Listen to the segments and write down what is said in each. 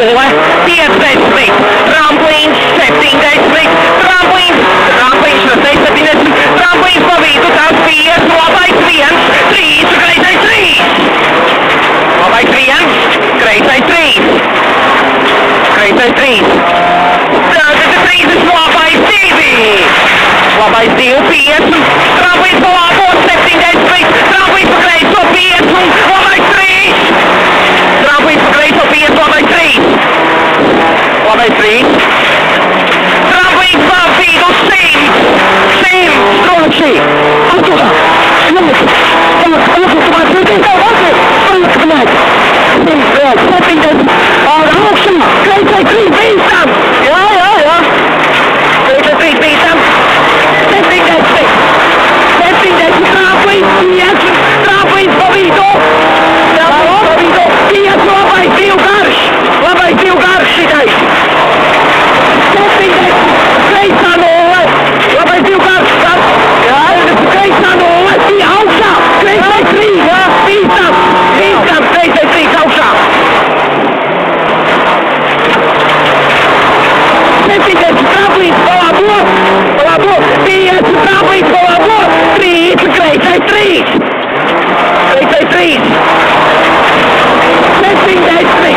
nulle, 50, tramplīns 70, tramplīns no 70, tramplīns pa vidu, tas 5, labais 1, 3, kreisais 3. Labais 1, kreisais 3. Kreisais 3. Tagad 30, labais 2. Labais 2, 5, tramplīns pa labo 70, tramplīns pa kreiso 5, labais 3. Tramplīns pa kreiso 5, labais 3. Labais 3. Tramplīns pa vidu 100. Stroši. Atturā. Augšā. Kreisai 3 bīstam. Jā. Kreisai 3 bīstam. 70. Tramplīns pa vidu. Tramplīns pa vidu. 5, labais 2 garš. Labais 2 garš šitais. 70. Kreisā 0. Labais 2 garš. Jā, kreisā 0. Augšā. Kreisai 3. Bīstam. Kreisai 3 augšā. 70. Tramplīns pa labo. 5, tramplīns pa labo. 3, kreisai 3. Kreisai 3. 70.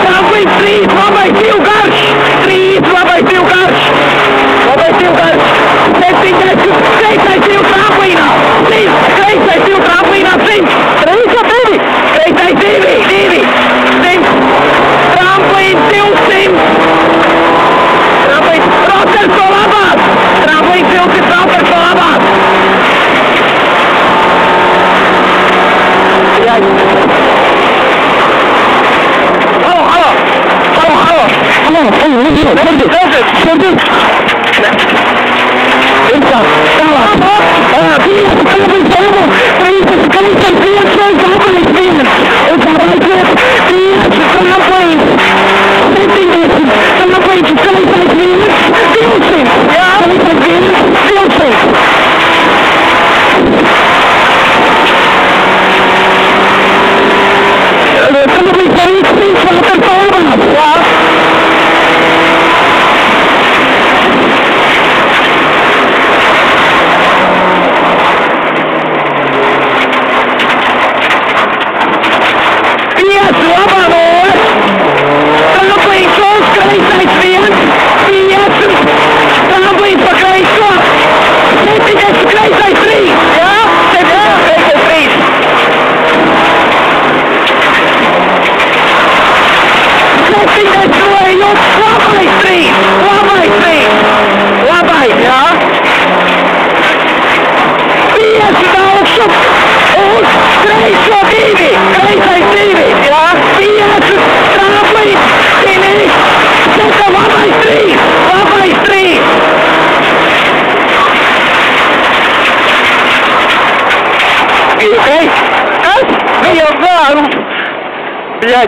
Tramplīns 3, labais 2 garš. 3, labais 2 garš. Labais 2 garš. 70. Kreisai 2 tramplīnā. 100. Kreisai 2 tramplīnā 100. 3 vai 2? Kreisai 2. 100. Tramplīns 200. Tramplīns roters pa labāk. Tramplīns 200 roters pa labāk.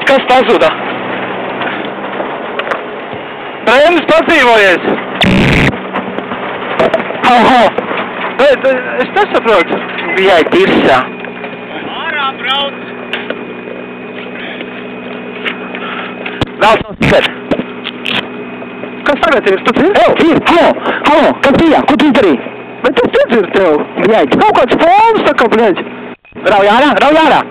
Kas pazuda? Brēnis padzīvojies. Es nesaprotu. Bijai tirsā. Ārā brauc. Vēl savs tikai. Kas tagad ir? Tu dzirdi? Ir. Halo. Kas bija? Ko tu izdarīji? Bet es nedzirdu tev. Bijai, kaut kāds fons saka, bļaļ. Rauj ārā.